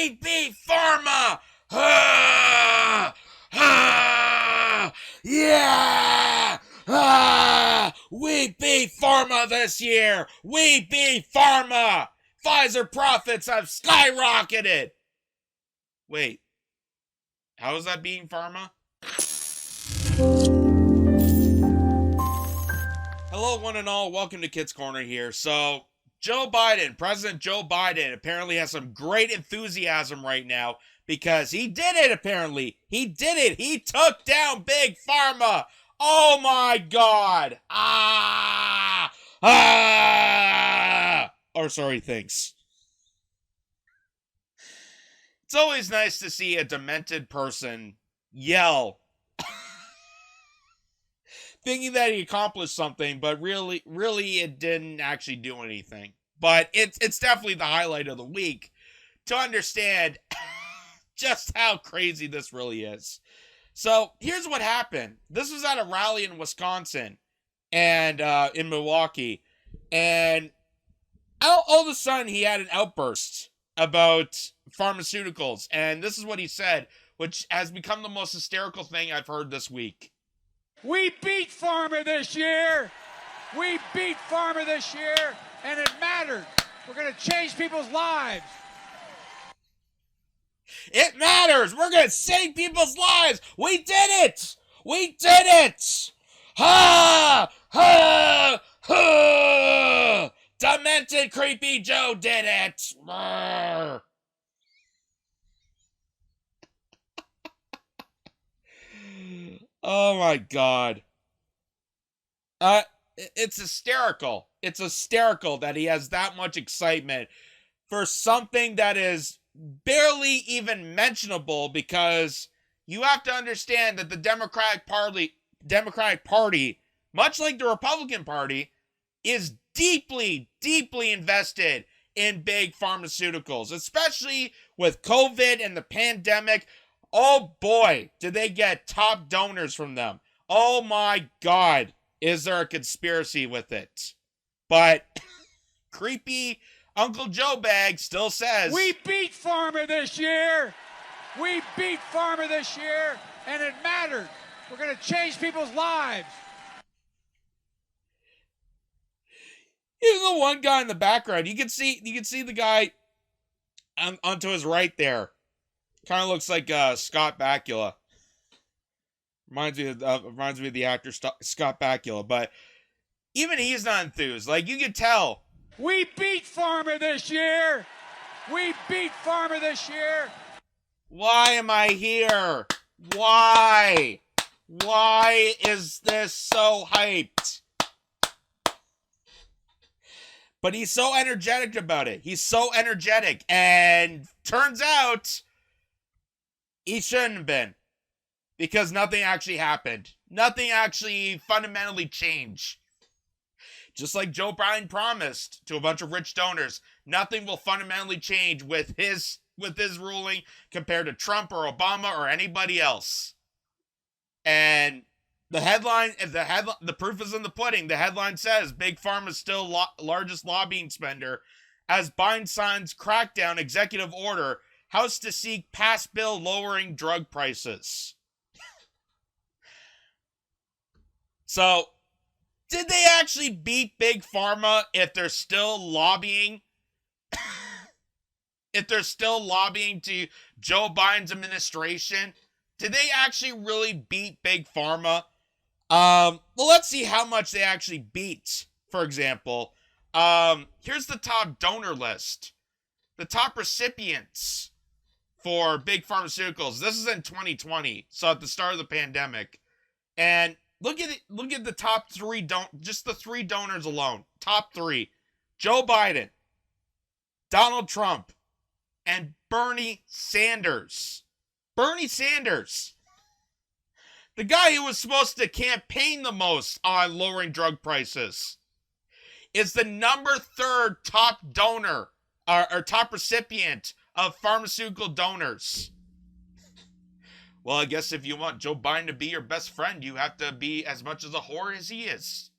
We beat pharma! Ah! Ah! Yeah! Ah! We beat pharma this year! We beat pharma! Pfizer profits have skyrocketed! Wait, how is that beating pharma? Hello, one and all. Welcome to Kitz Corner here. So, President Joe Biden, apparently has some great enthusiasm right now because he did it, apparently. He did it. He took down Big Pharma. Oh, my God. Thanks. It's always nice to see a demented person yell thinking that he accomplished something, but really it didn't actually do anything. But it's definitely the highlight of the week to understand just how crazy this really is. So here's what happened. This was at a rally in Wisconsin and in Milwaukee, and all of a sudden he had an outburst about pharmaceuticals, and this is what he said, which has become the most hysterical thing I've heard this week. We beat pharma this year. We beat pharma this year, and it mattered. We're going to change people's lives. It matters. We're going to save people's lives. We did it. We did it. Ha! Ha! Ha! Demented Creepy Joe did it. Brr. Oh my God. It's hysterical. It's hysterical that he has that much excitement for something that is barely even mentionable, because you have to understand that the Democratic Party, much like the Republican Party, is deeply, deeply invested in big pharmaceuticals, especially with COVID and the pandemic. Oh boy, did they get top donors from them. Oh my God, is there a conspiracy with it? But creepy Uncle Joe Bag still says, we beat pharma this year. We beat pharma this year, and it mattered. We're going to change people's lives. Here's the one guy in the background. You can see the guy onto his right there. Kind of looks like Scott Bakula. Reminds me of the actor Scott Bakula, but even he's not enthused. Like, you can tell. We beat pharma this year. We beat pharma this year. Why am I here? Why? Why is this so hyped? But he's so energetic about it. He's so energetic, and turns out he shouldn't have been, because nothing actually happened. Nothing actually fundamentally changed. Just like Joe Biden promised to a bunch of rich donors, nothing will fundamentally change with his ruling compared to Trump or Obama or anybody else. And the proof is in the pudding. The headline says Big Pharma is still largest lobbying spender as Biden signs crackdown executive order, House to seek pass bill lowering drug prices. So, did they actually beat Big Pharma if they're still lobbying? If they're still lobbying to Joe Biden's administration? Did they actually really beat Big Pharma? Well, let's see how much they actually beat. For example, here's the top donor list. The top recipients for big pharmaceuticals. This is in 2020, so at the start of the pandemic. And look at it. Look at the top three. Just the three donors alone. Top three: Joe Biden, Donald Trump, and Bernie Sanders. Bernie Sanders, the guy who was supposed to campaign the most on lowering drug prices, is the number 3 top donor or top recipient of pharmaceutical donors. Well, I guess if you want Joe Biden to be your best friend, you have to be as much as a whore as he is.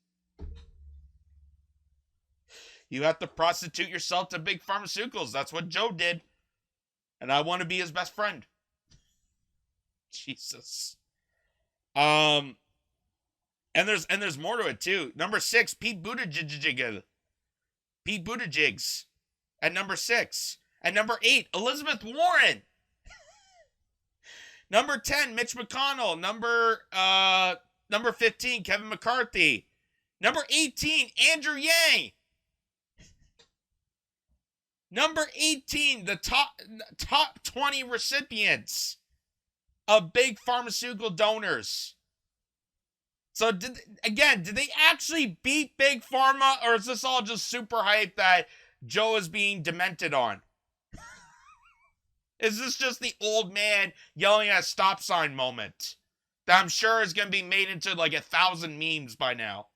You have to prostitute yourself to big pharmaceuticals. That's what Joe did. And I want to be his best friend. Jesus. And there's more to it too. Number 6, Pete Buttigieg. Pete Buttigieg at number 6. At number 8, Elizabeth Warren. Number 10, Mitch McConnell. Number 15, Kevin McCarthy. Number 18, Andrew Yang. Number 18, the top 20 recipients of big pharmaceutical donors. So, did they actually beat Big Pharma, or is this all just super hype that Joe is being demented on? Is this just the old man yelling at a stop sign moment that I'm sure is going to be made into like 1,000 memes by now?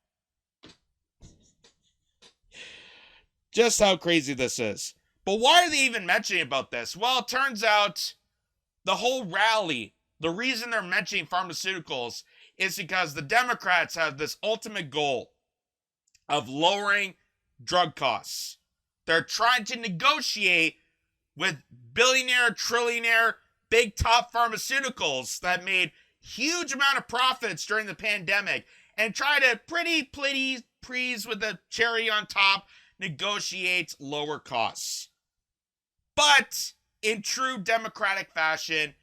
Just how crazy this is. But why are they even mentioning about this? Well, it turns out the whole rally, the reason they're mentioning pharmaceuticals is because the Democrats have this ultimate goal of lowering drug costs. They're trying to negotiate with billionaire, trillionaire, big top pharmaceuticals that made huge amount of profits during the pandemic and try to pretty please with a cherry on top negotiate lower costs. But in true Democratic fashion,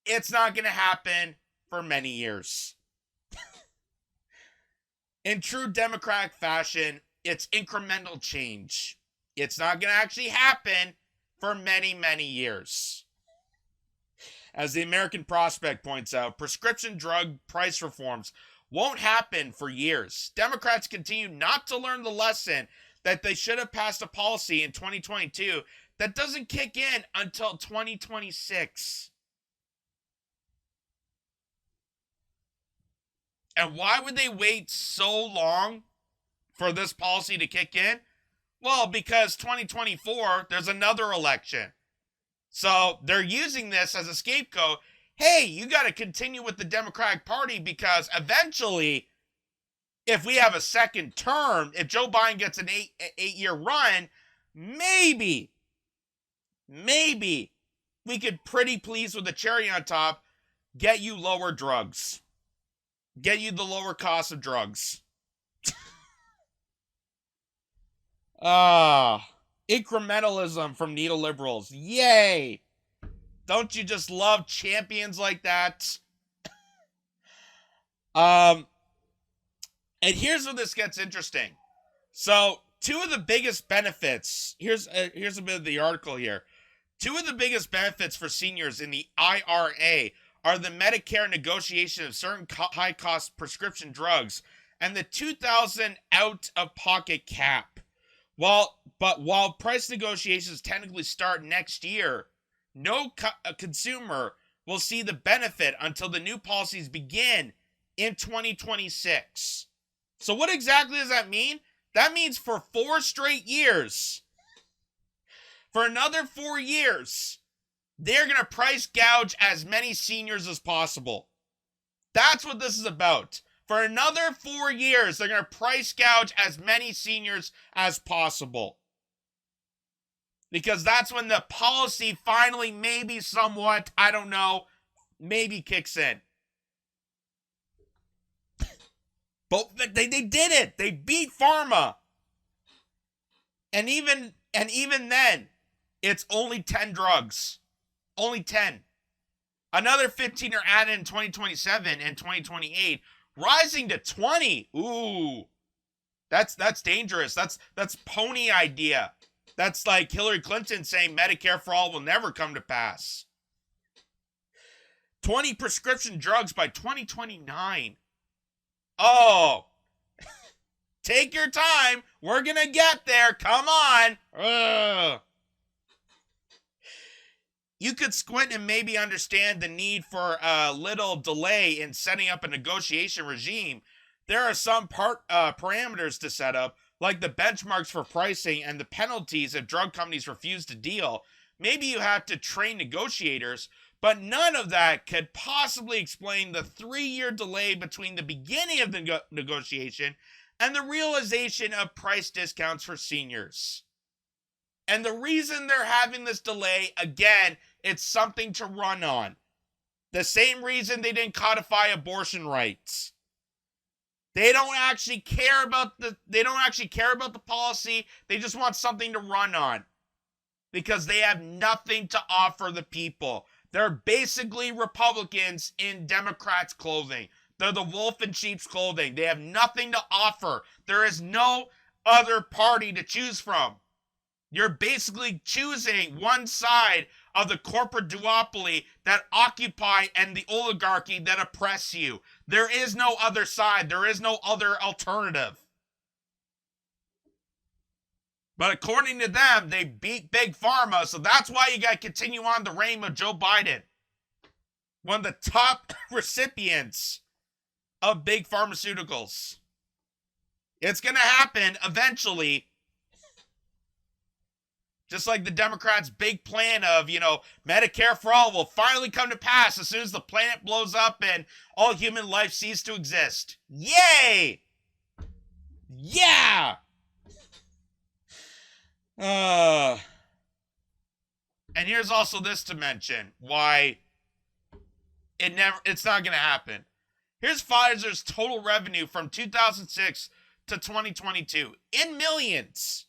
it's not going to happen for many years. In true Democratic fashion, it's incremental change. It's not going to actually happen for many, many years. As the American Prospect points out, prescription drug price reforms won't happen for years. Democrats continue not to learn the lesson that they should have passed a policy in 2022 that doesn't kick in until 2026. And why would they wait so long for this policy to kick in? Well, because 2024, there's another election. So they're using this as a scapegoat. Hey, you got to continue with the Democratic Party because eventually, if we have a second term, if Joe Biden gets an eight-year run, maybe we could pretty please with the cherry on top, get you lower drugs. Get you the lower cost of drugs. Incrementalism from neoliberals. Yay! Don't you just love champions like that? And here's where this gets interesting. So, two of the biggest benefits, here's a bit of the article here. Two of the biggest benefits for seniors in the IRA are the Medicare negotiation of certain high-cost prescription drugs and the $2,000 out-of-pocket cap. But while price negotiations technically start next year, no consumer will see the benefit until the new policies begin in 2026. So what exactly does that mean? That means for 4 straight years, for another 4 years, they're going to price gouge as many seniors as possible. That's what this is about. For another 4 years, they're going to price gouge as many seniors as possible. Because that's when the policy finally, maybe somewhat, I don't know, maybe kicks in. But they did it. They beat pharma. And even then, it's only 10 drugs. Only 10. Another 15 are added in 2027 and 2028, rising to 20. Ooh. That's dangerous. That's pony idea. That's like Hillary Clinton saying Medicare for all will never come to pass. 20 prescription drugs by 2029. Oh. Take your time. We're going to get there. Come on. Ugh. You could squint and maybe understand the need for a little delay in setting up a negotiation regime. There are some parameters to set up, like the benchmarks for pricing and the penalties if drug companies refuse to deal. Maybe you have to train negotiators, but none of that could possibly explain the 3-year delay between the beginning of the negotiation and the realization of price discounts for seniors. And the reason they're having this delay, again, it's something to run on. The same reason they didn't codify abortion rights. They don't actually care about the policy. They just want something to run on. Because they have nothing to offer the people. They're basically Republicans in Democrats' clothing. They're the wolf in sheep's clothing. They have nothing to offer. There is no other party to choose from. You're basically choosing one side of the corporate duopoly that occupy and the oligarchy that oppress you. There is no other side. There is no other alternative. But according to them, they beat Big Pharma, so that's why you got to continue on the reign of Joe Biden. One of the top recipients of big pharmaceuticals. It's going to happen eventually. Just like the Democrats' big plan of, Medicare for all will finally come to pass as soon as the planet blows up and all human life ceases to exist. Yay! Yeah! And here's also this to mention why it's not going to happen. Here's Pfizer's total revenue from 2006 to 2022 in millions.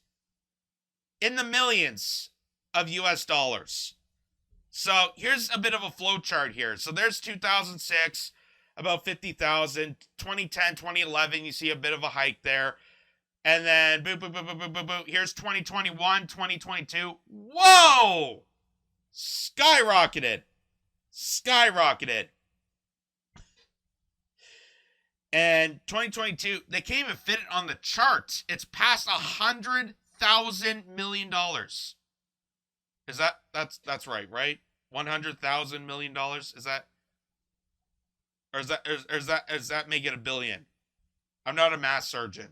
In the millions of US dollars. So here's a bit of a flow chart here. So there's 2006, about 50,000. 2010, 2011, you see a bit of a hike there. And then, boop, boop, boop, boop, boop, boop, boop. Here's 2021, 2022. Whoa! Skyrocketed. And 2022, they can't even fit it on the charts. It's past $100,000 million. That's right? $100,000 million? Is that? Or does that make it a billion? I'm not a math surgeon.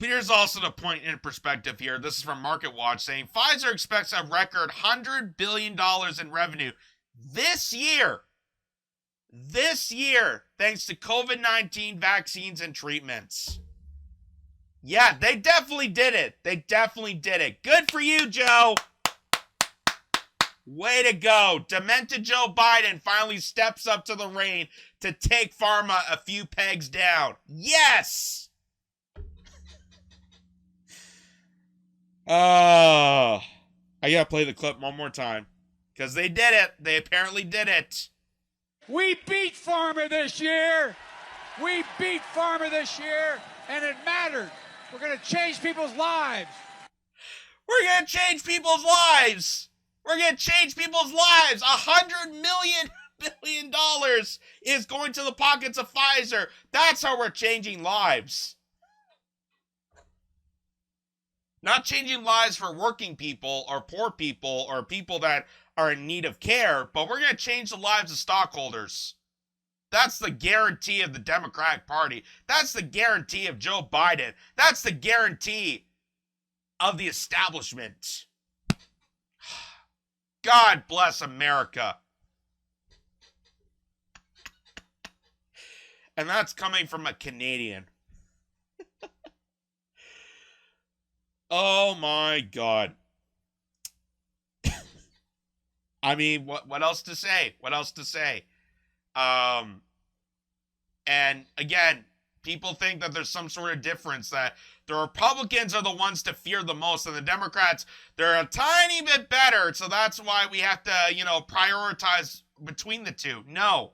Here's also the point in perspective here. This is from Market Watch saying Pfizer expects a record $100 billion in revenue this year. This year, thanks to COVID-19 vaccines and treatments. Yeah, they definitely did it. Good for you, Joe. Way to go. Demented Joe Biden finally steps up to the reign to take pharma a few pegs down. Yes! I gotta play the clip one more time. Because they did it. They apparently did it. We beat pharma this year. We beat pharma this year, and it mattered. We're going to change people's lives. We're going to change people's lives. $100 billion is going to the pockets of Pfizer. That's how we're changing lives. Not changing lives for working people or poor people or people that are in need of care, but we're going to change the lives of stockholders. That's the guarantee of the Democratic Party. That's the guarantee of Joe Biden. That's the guarantee of the establishment. God bless America. And that's coming from a Canadian. Oh my God. I mean, what else to say? And again, people think that there's some sort of difference, that the Republicans are the ones to fear the most, and the Democrats, they're a tiny bit better, so that's why we have to, prioritize between the two. No.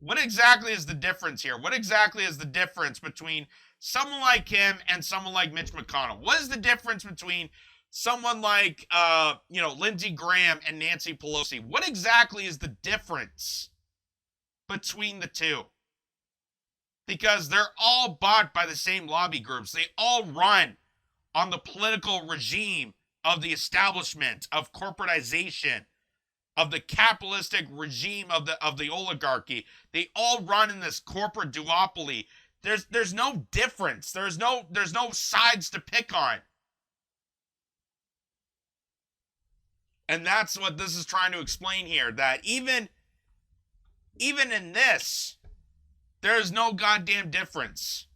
What exactly is the difference here? What exactly is the difference between someone like him and someone like Mitch McConnell? What is the difference between someone like, Lindsey Graham and Nancy Pelosi? What exactly is the difference between the two? Because they're all bought by the same lobby groups. They all run on the political regime of the establishment, of corporatization, of the capitalistic regime of the oligarchy. They all run in this corporate duopoly. There's no difference. There's no sides to pick on. And that's what this is trying to explain here, that even in this, there is no goddamn difference.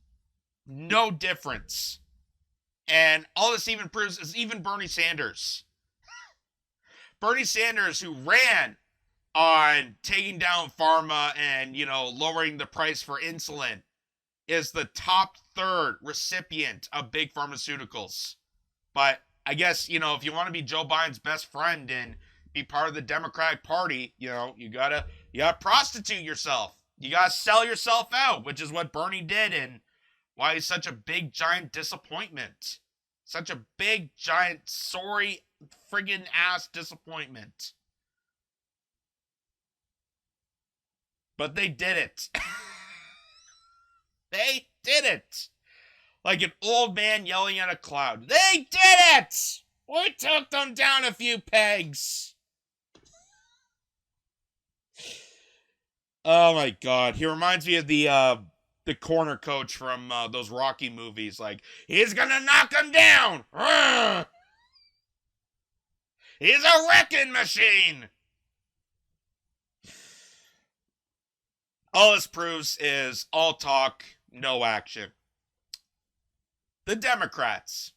No difference. And all this even proves is even Bernie Sanders. Bernie Sanders, who ran on taking down pharma and, lowering the price for insulin, is the top third recipient of big pharmaceuticals. But I guess, if you want to be Joe Biden's best friend and be part of the Democratic Party, you gotta prostitute yourself. You gotta sell yourself out, which is what Bernie did and why he's such a big giant disappointment. Such a big giant sorry friggin' ass disappointment. But they did it. They did it. Like an old man yelling at a cloud. They did it! We took them down a few pegs. Oh my god. He reminds me of the corner coach from those Rocky movies. Like, he's gonna knock him down. He's a wrecking machine. All this proves is all talk, no action. The Democrats,